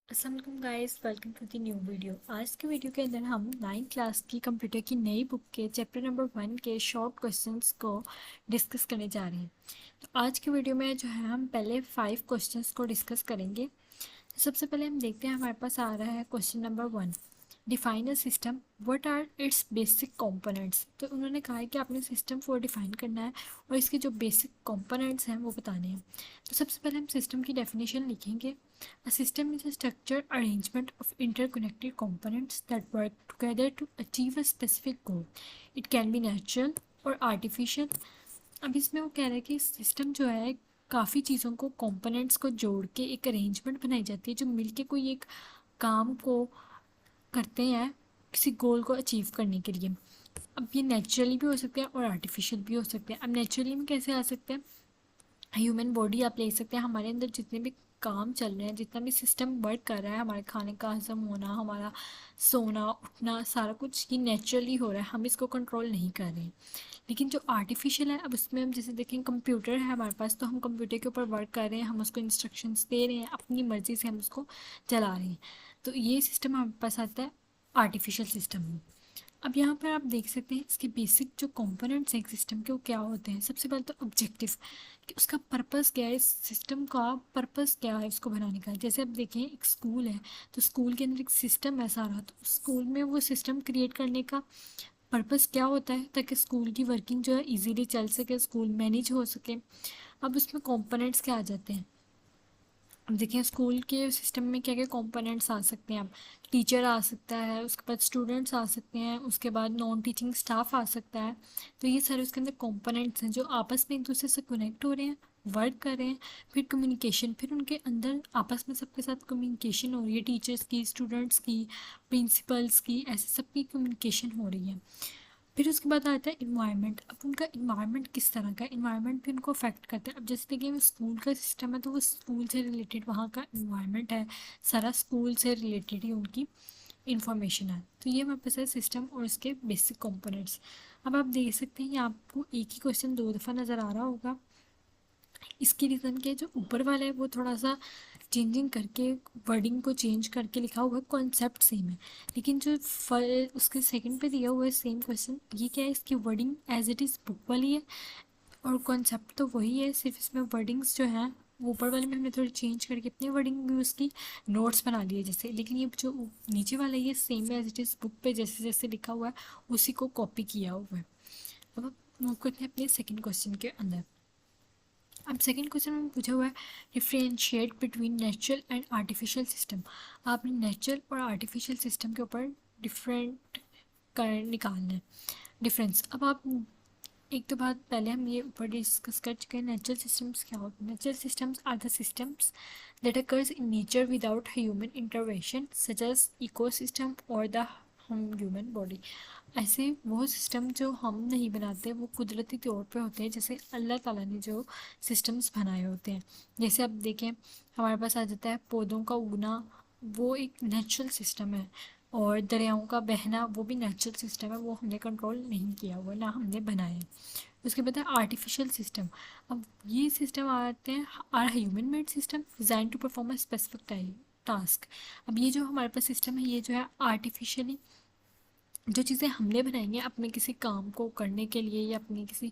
अस्सलाम guys, welcome to the new video. आज के वीडियो के अंदर हम 9th क्लास की कंप्यूटर की नई बुक के चैप्टर नंबर 1 के शॉर्ट क्वेश्चंस को डिस्कस करने जा रहे हैं। तो आज के वीडियो में जो है हम पहले 5 क्वेश्चंस को डिस्कस करेंगे। तो सबसे पहले हम देखते हैं, हमारे पास आ रहा है question number 1। Define a system, what are its basic components. तो उन्होंने कहा है कि आपने सिस्टम को डिफाइन करना है और इसके जो बेसिक कंपोनेंट्स हैं वो बताने हैं। तो सबसे पहले हम सिस्टम की डेफिनेशन लिखेंगे। A system is a structured arrangement of interconnected components that work together to achieve a specific goal. It can be natural or artificial. अब इसमें वो कह रहा है कि सिस्टम जो है काफ़ी चीज़ों को कंपोनेंट्स को जोड़ के एक अरेंजमेंट बनाई जाती है जो मिलके कोई एक काम को करते हैं किसी गोल को अचीव करने के लिए। अब ये नेचुरली भी हो सकते हैं और आर्टिफिशियल भी हो सकते हैं। अब नेचुरली में कैसे आ सकते हैं? ह्यूमन बॉडी आप ले सकते हैं, हमारे अंदर जितने भी काम चल रहे हैं, जितना भी सिस्टम वर्क कर रहा है, हमारे खाने का हजम होना, हमारा सोना उठना, सारा कुछ ये नेचुरली हो रहा है, हम इसको कंट्रोल नहीं कर रहे हैं। लेकिन जो आर्टिफिशियल है, अब उसमें हम जैसे देखें कंप्यूटर है हमारे पास, तो हम कंप्यूटर के ऊपर वर्क कर रहे हैं, हम उसको इंस्ट्रक्शंस दे रहे हैं, अपनी मर्ज़ी से हम उसको चला रहे हैं। तो ये सिस्टम हमारे पास आता है आर्टिफिशियल सिस्टम में। अब यहाँ पर आप देख सकते हैं इसके बेसिक जो कंपोनेंट्स हैं एक सिस्टम के, वो क्या होते हैं। सबसे पहले तो ऑब्जेक्टिव, कि उसका पर्पस क्या है, इस सिस्टम का पर्पस क्या है इसको बनाने का। जैसे आप देखें एक स्कूल है, तो स्कूल के अंदर एक सिस्टम है सारा, तो स्कूल में वो सिस्टम क्रिएट करने का पर्पस क्या होता है, ताकि स्कूल की वर्किंग जो है इजीली चल सके, स्कूल मैनेज हो सके। अब उसमें कंपोनेंट्स क्या आ जाते हैं। अब देखिए स्कूल के सिस्टम में क्या क्या कंपोनेंट्स आ सकते हैं। अब टीचर आ सकता है, उसके बाद स्टूडेंट्स आ सकते हैं, उसके बाद नॉन टीचिंग स्टाफ आ सकता है। तो ये सारे उसके अंदर कंपोनेंट्स हैं जो आपस में एक दूसरे से कनेक्ट हो रहे हैं, वर्क कर रहे हैं। फिर कम्युनिकेशन, फिर उनके अंदर आपस में सबके साथ कम्युनिकेशन हो रही है, टीचर्स की, स्टूडेंट्स की, प्रिंसिपल्स की, ऐसे सबकी कम्युनिकेशन हो रही है। फिर उसके बाद आता है इन्वायरमेंट। अब उनका इन्वायरमेंट किस तरह का, इन्वायरमेंट भी उनको अफेक्ट करता है। अब जैसे देखिए स्कूल का सिस्टम है, तो वो स्कूल से रिलेटेड वहाँ का इन्वायरमेंट है, सारा स्कूल से रिलेटेड ही उनकी इंफॉर्मेशन है। तो ये हमारे पास है सिस्टम और इसके बेसिक कंपोनेंट्स। अब आप देख सकते हैं ये आपको एक ही क्वेश्चन 2 दफ़ा नज़र आ रहा होगा। इसकी रीज़न के जो ऊपर वाला है वो थोड़ा सा चेंजिंग करके, वर्डिंग को चेंज करके लिखा हुआ है, कॉन्सेप्ट सेम है। लेकिन जो उसके सेकंड पे दिया हुआ है सेम क्वेश्चन, ये क्या है, इसकी wording as it is book वाली है और कॉन्सेप्ट तो वही है, सिर्फ इसमें वर्डिंग्स जो हैं वो ऊपर वाले में हमने थोड़ी चेंज करके अपनी वर्डिंग यूज़ की, नोट्स बना लिए जैसे। लेकिन ये जो नीचे वाला है ये सेम है, एज इट इज़ बुक पे जैसे जैसे लिखा हुआ है उसी को कॉपी किया हुआ है। अब मूव करते हैं अपने सेकेंड क्वेश्चन के अंदर। अब सेकंड क्वेश्चन में पूछा हुआ है differentiate between natural and artificial system. आपने नेचुरल और आर्टिफिशियल सिस्टम के ऊपर डिफरेंट कर निकालना है, डिफरेंस। अब आप एक तो बात पहले हम ये ऊपर डिस्कस कर चुके हैं, नेचुरल सिस्टम्स क्या होते हैं। Natural systems are the systems that occurs in nature without human intervention such as ecosystem और द ह्यूमन बॉडी। ऐसे वो सिस्टम जो हम नहीं बनाते, वो कुदरती तौर पे होते हैं, जैसे अल्लाह ताला ने जो सिस्टम्स बनाए होते हैं। जैसे अब देखें हमारे पास आ जाता है पौधों का उगना, वो एक नेचुरल सिस्टम है। और दरियाओं का बहना वो भी नेचुरल सिस्टम है, वो हमने कंट्रोल नहीं किया हुआ, ना हमने बनाया। उसके बाद है आर्टिफिशियल सिस्टम। अब ये सिस्टम आते हैं are human made system designed to perform a specific task. अब ये जो हमारे पास सिस्टम है ये जो है आर्टिफिशियली जो चीज़ें हमने बनाई हैं अपने किसी काम को करने के लिए या अपनी किसी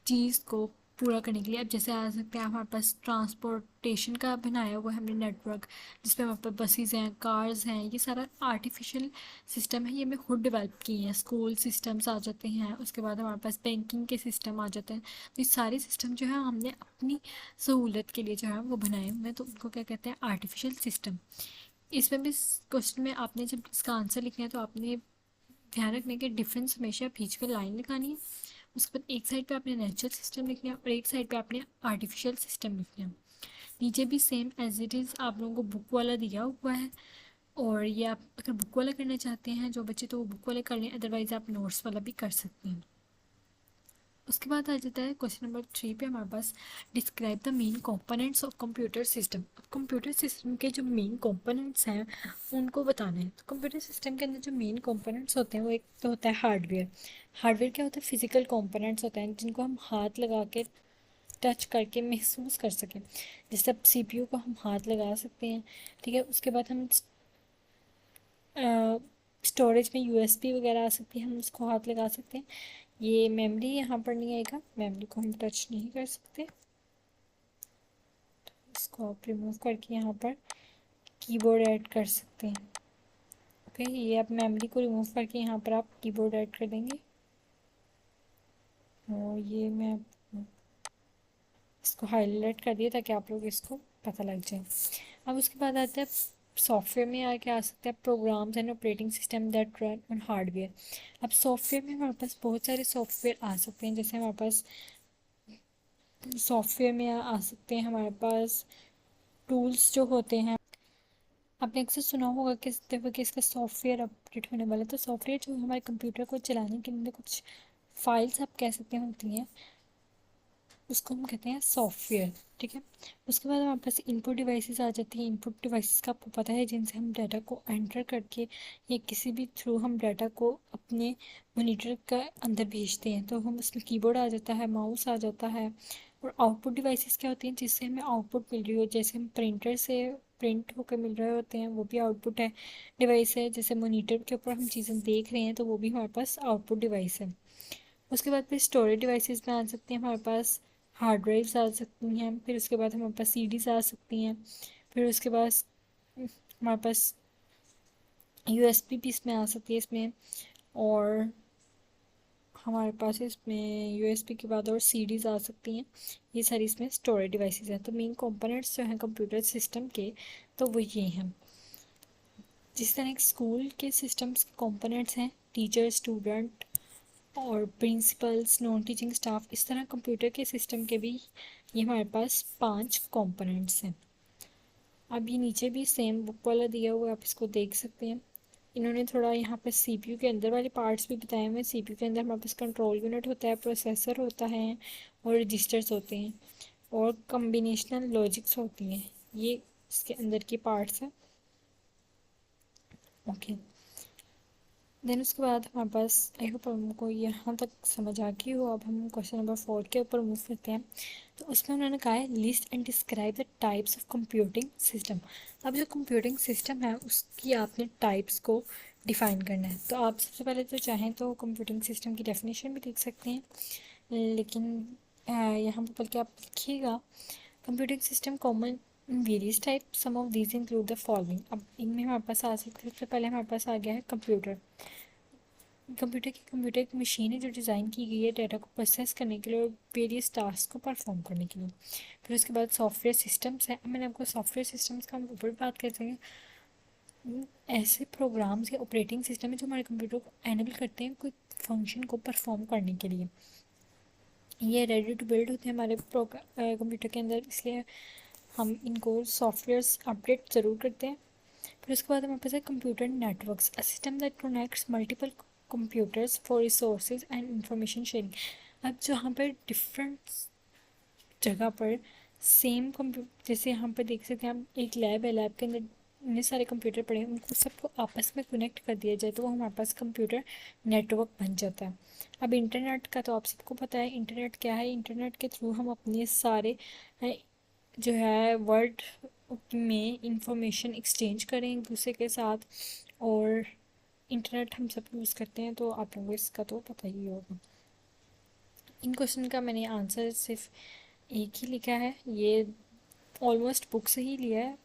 चीज़ को पूरा करने के लिए। अब जैसे आ सकते हैं हमारे पास ट्रांसपोर्टेशन का बनाया हुआ है हमने नेटवर्क, जिसमें हमारे पास बसेस हैं, कार्स हैं, ये सारा आर्टिफिशियल सिस्टम है, ये हमने खुद डेवलप किए हैं। स्कूल सिस्टम्स आ जाते हैं, उसके बाद हमारे पास बैंकिंग के सिस्टम आ जाते हैं। तो ये सारे सिस्टम जो है हमने अपनी सहूलत के लिए जो है वो बनाए हुए हैं, तो उनको क्या कहते हैं आर्टिफिशियल सिस्टम। इसमें भी क्वेश्चन में आपने जब इसका आंसर लिखना है तो आपने ध्यान रखने के डिफरेंस हमेशा बीच में लाइन लगानी है। उसके बाद एक साइड पे आपने नेचुरल सिस्टम लिखना है और एक साइड पे आपने आर्टिफिशियल सिस्टम लिखना है। नीचे भी सेम एज इट इज़ आप लोगों को बुक वाला दिया हुआ है, और ये आप अगर बुक वाला करना चाहते हैं जो बच्चे, तो वो बुक वाले कर लें, अदरवाइज़ आप नोट्स वाला भी कर सकते हैं। उसके बाद आ जाता है क्वेश्चन नंबर 3 पे हमारे पास describe the main components of computer system. अब कंप्यूटर सिस्टम के जो मेन कंपोनेंट्स हैं उनको बताना है। तो कंप्यूटर सिस्टम के अंदर जो मेन कंपोनेंट्स होते हैं वो एक तो होता है हार्डवेयर। हार्डवेयर क्या होता है, फिजिकल कंपोनेंट्स होते हैं जिनको हम हाथ लगा के टच करके महसूस कर सकें। जैसे अब सीपीयू को हम हाथ लगा सकते हैं, ठीक है। उसके बाद हम स्टोरेज में यूएसबी वगैरह आ सकती है, हम उसको हाथ लगा सकते हैं। ये मेमोरी यहाँ पर नहीं आएगा, मेमोरी को हम टच नहीं कर सकते। इसको आप रिमूव करके यहाँ पर कीबोर्ड ऐड कर सकते हैं। ओके, ये आप मेमोरी को रिमूव करके यहाँ पर आप कीबोर्ड ऐड कर देंगे। और ये मैं इसको हाईलाइट कर दिया ताकि आप लोग इसको पता लग जाए। अब उसके बाद आते हैं सॉफ्टवेयर में आके आ सकते हैं programs and operating system that run on hardware. अब सॉफ्टवेयर में हमारे पास बहुत सारे सॉफ्टवेयर आ सकते हैं। जैसे हमारे पास सॉफ्टवेयर में आ सकते हैं हमारे पास टूल्स जो होते हैं। आपने अक्सर सुना होगा किस दफ़े कि इसका सॉफ्टवेयर अपडेट होने वाला है। तो सॉफ्टवेयर जो हमारे कंप्यूटर को चलाने के लिए कुछ फाइल्स आप कह सकते हैं होती हैं, उसको हम कहते हैं सॉफ्टवेयर, ठीक है। उसके बाद हमारे पास इनपुट डिवाइसेस आ जाती हैं। इनपुट डिवाइसेस का आपको पता है जिनसे हम डाटा को एंटर करके या किसी भी थ्रू हम डाटा को अपने मॉनिटर का अंदर भेजते हैं। तो हम उसमें कीबोर्ड आ जाता है, माउस आ जाता है। और आउटपुट डिवाइसेस क्या होती हैं, जिससे हमें आउटपुट मिल रही हो। जैसे हम प्रिंटर से प्रिंट होकर मिल रहे होते हैं, वो भी आउटपुट है, डिवाइस है। जैसे मॉनिटर के ऊपर हम चीज़ें देख रहे हैं तो वो भी हमारे पास आउटपुट डिवाइस है। उसके बाद फिर स्टोरेज डिवाइसेस में आ सकती हैं हमारे पास हार्ड ड्राइव्स आ सकती हैं। फिर उसके बाद हमारे पास सीडीज आ सकती हैं। फिर उसके बाद हमारे पास यूएसबी भी इसमें आ सकती है इसमें। और हमारे पास इसमें यूएसबी के बाद और सीडीज आ सकती हैं। ये सारी इसमें स्टोरेज डिवाइसेस हैं। तो मेन कंपोनेंट्स जो हैं कंप्यूटर सिस्टम के, तो वो ये हैं। जिस तरह स्कूल के सिस्टम्स के कंपोनेंट्स हैं टीचर, स्टूडेंट और प्रिंसिपल्स, नॉन टीचिंग स्टाफ, इस तरह कंप्यूटर के सिस्टम के भी ये हमारे पास 5 कंपोनेंट्स हैं। अब ये नीचे भी सेम बुक वाला दिया हुआ है, आप इसको देख सकते हैं। इन्होंने थोड़ा यहाँ पर सीपीयू के अंदर वाले पार्ट्स भी बताए हुए हैं। सीपीयू के अंदर हमारे पास कंट्रोल यूनिट होता है, प्रोसेसर होता है और रजिस्टर्स होते हैं और कम्बिनेशनल लॉजिक्स होती हैं। ये इसके अंदर की पार्ट्स हैं। ओके, देन उसके बाद हमारे पास आई होप हमको यहाँ तक समझ आ गई हो। अब हम क्वेश्चन नंबर 4 के ऊपर मूव करते हैं। तो उसमें उन्होंने कहा है list and describe the types of computing system. अब जो कंप्यूटिंग सिस्टम है उसकी आपने टाइप्स को डिफ़ाइन करना है। तो आप सबसे पहले तो चाहें तो कंप्यूटिंग सिस्टम की डेफिनेशन भी देख सकते हैं, लेकिन यहाँ पर बल्कि आप लिखिएगा computing system common various type, some of these include the following. अब इनमें हमारे पास आ सकते हैं, सबसे पहले हमारे पास आ गया है कंप्यूटर। कंप्यूटर एक मशीन है जो डिज़ाइन की गई है डाटा को प्रोसेस करने के लिए और वेरियस टास्क को परफॉर्म करने के लिए। फिर उसके बाद सॉफ्टवेयर सिस्टम्स हैं। मैंने आपको सॉफ्टवेयर सिस्टम्स का हम ऊपर बात करते हैं। ऐसे प्रोग्राम्स या ऑपरेटिंग सिस्टम है जो हमारे कंप्यूटर को एनेबल करते हैं कोई फंक्शन को परफॉर्म करने के लिए। ये रेडी टू बिल्ड होते हैं हमारे कंप्यूटर के अंदर, इसलिए हम इनको सॉफ्टवेयर्स अपडेट ज़रूर करते हैं। फिर उसके बाद हमारे पास है computer networks, a system that connects multiple computers for resources and information sharing. अब जहाँ पर डिफरेंट जगह पर सेम कंप्यूटर, जैसे यहाँ पर देख सकते हैं हम एक लैब है, लैब के अंदर इतने सारे कंप्यूटर पड़े हैं, उनको सबको आपस में कनेक्ट कर दिया जाए तो वो हमारे पास कंप्यूटर नेटवर्क बन जाता है। अब इंटरनेट का तो आप सबको पता है इंटरनेट क्या है। इंटरनेट के थ्रू हम अपने सारे जो है वर्ल्ड में इंफॉर्मेशन एक्सचेंज करें एक दूसरे के साथ, और इंटरनेट हम सब यूज़ करते हैं, तो आप लोगों को इसका तो पता ही होगा। इन क्वेश्चन का मैंने आंसर सिर्फ एक ही लिखा है, ये ऑलमोस्ट बुक से ही लिया है,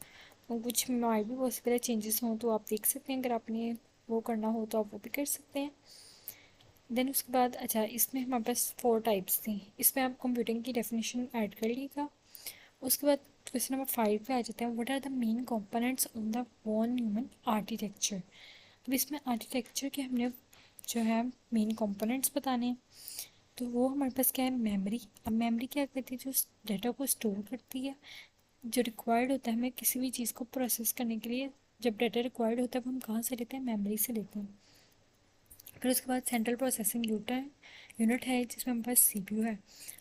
और कुछ माइट भी पॉसिबल है चेंजेस हों तो आप देख सकते हैं। अगर आपने वो करना हो तो आप वो भी कर सकते हैं। देन उसके बाद अच्छा, इसमें हमारे पास 4 टाइप्स थी, इसमें आप कंप्यूटिंग की डेफिनेशन ऐड कर लीजिएगा। उसके बाद क्वेश्चन नंबर 5 पे आ जाते हैं, what are the main components on the von Neumann architecture. अब इसमें आर्किटेक्चर के हमने जो है मेन कंपोनेंट्स बताने हैं। तो वो हमारे पास क्या है, मेमोरी। अब मेमोरी क्या करती है, जो डाटा को स्टोर करती है, जो रिक्वायर्ड होता है हमें किसी भी चीज़ को प्रोसेस करने के लिए। जब डाटा रिक्वायर्ड होता है वो हम कहाँ से लेते हैं, मेमोरी से लेते हैं। फिर उसके बाद सेंट्रल प्रोसेसिंग यूनिट है जिसमें हमारे पास सीपीयू है।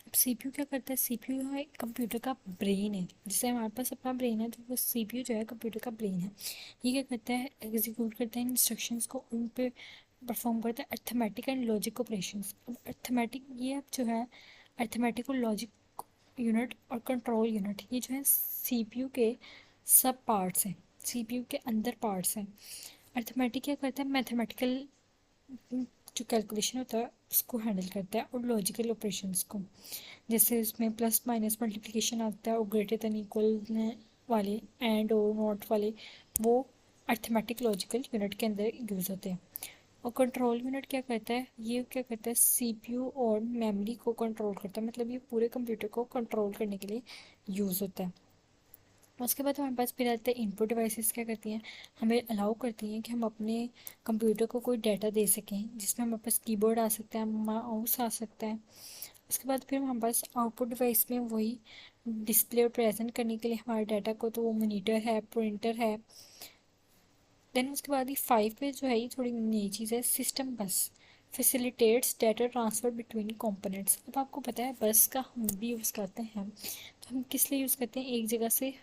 अब सीपीयू क्या करता है, सीपीयू है कंप्यूटर का ब्रेन है। जैसे हमारे पास अपना ब्रेन है तो वो सीपीयू जो है कंप्यूटर का ब्रेन है। ये क्या करता है, एग्जीक्यूट करता है इंस्ट्रक्शंस को, उन पे परफॉर्म करता है अर्थमेटिक एंड लॉजिक ऑपरेशंस। अब अर्थमेटिक ये अब जो है अर्थमेटिक और लॉजिक यूनिट और कंट्रोल यूनिट, ये जो है सीपीयू के सब पार्ट्स हैं, सीपीयू के अंदर पार्ट्स हैं। अर्थमेटिक क्या करता है, मैथमेटिकल जो कैलकुलेशन होता है उसको हैंडल करता है, और लॉजिकल ऑपरेशंस को, जैसे उसमें प्लस माइनस मल्टीप्लिकेशन आता है और ग्रेटर देन इक्वल वाले, एंड और नॉट वाले, वो अर्थमेटिक लॉजिकल यूनिट के अंदर यूज़ होते हैं। और कंट्रोल यूनिट क्या करता है, ये क्या करता है, सीपीयू और मेमोरी को कंट्रोल करता है, मतलब ये पूरे कंप्यूटर को कंट्रोल करने के लिए यूज़ होता है। उसके बाद हमारे पास फिर आते हैं इनपुट डिवाइसेस, क्या करती हैं, हमें अलाउ करती हैं कि हम अपने कंप्यूटर को कोई डाटा दे सकें, जिसमें हमारे पास कीबोर्ड आ सकता है, माउस आ सकता है। उसके बाद फिर हमारे पास आउटपुट डिवाइस में वही डिस्प्ले और प्रेजेंट करने के लिए हमारे डाटा को, तो वो मॉनिटर है, प्रिंटर है। देन उसके बाद ही 5 पे जो है, ये थोड़ी नई चीज़ है, सिस्टम बस facilitates data transfer between components. अब आपको पता है बस का हम भी यूज़ करते हैं, तो हम किस लिए यूज़ करते हैं, एक जगह से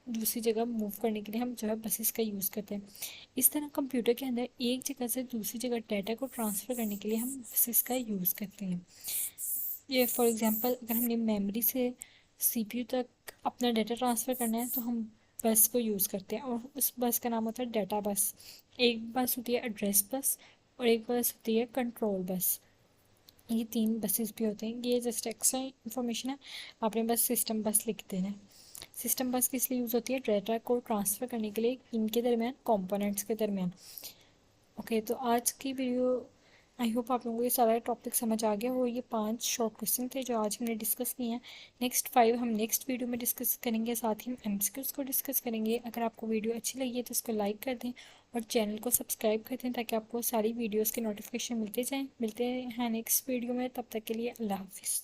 दूसरी जगह मूव करने के लिए हम जो है बसेस का यूज़ करते हैं। इस तरह कंप्यूटर के अंदर एक जगह से दूसरी जगह डाटा को ट्रांसफ़र करने के लिए हम बसेस का यूज़ करते हैं। ये फॉर एग्जांपल अगर हमने मेमोरी से सीपीयू तक अपना डाटा ट्रांसफ़र करना है, तो हम बस को यूज़ करते हैं, और उस बस का नाम होता है डाटा बस। एक बस होती है एड्रेस बस, और एक बस होती है कंट्रोल बस। ये 3 बसेस भी होते हैं, ये जस्ट एक्स्ट्रा इन्फॉर्मेशन है, आपने बस सिस्टम बस लिख देना है। सिस्टम बस किस लिए यूज़ होती है, डाटा को ट्रांसफ़र करने के लिए इनके दरमियान, कंपोनेंट्स के दरमियान। ओके, तो आज की वीडियो, आई होप आप लोगों को ये सारा टॉपिक समझ आ गया हो। ये 5 शॉर्ट क्वेश्चन थे जो आज हमने डिस्कस किए हैं। नेक्स्ट 5 हम नेक्स्ट वीडियो में डिस्कस करेंगे, साथ ही हम एमसीक्यूज़ को डिस्कस करेंगे। अगर आपको वीडियो अच्छी लगी है तो इसको लाइक कर दें और चैनल को सब्सक्राइब कर दें, ताकि आपको सारी वीडियोज़ के नोटिफिकेशन मिलते जाएँ। मिलते हैं नेक्स्ट वीडियो में, तब तक के लिए अल्लाह हाफिज़।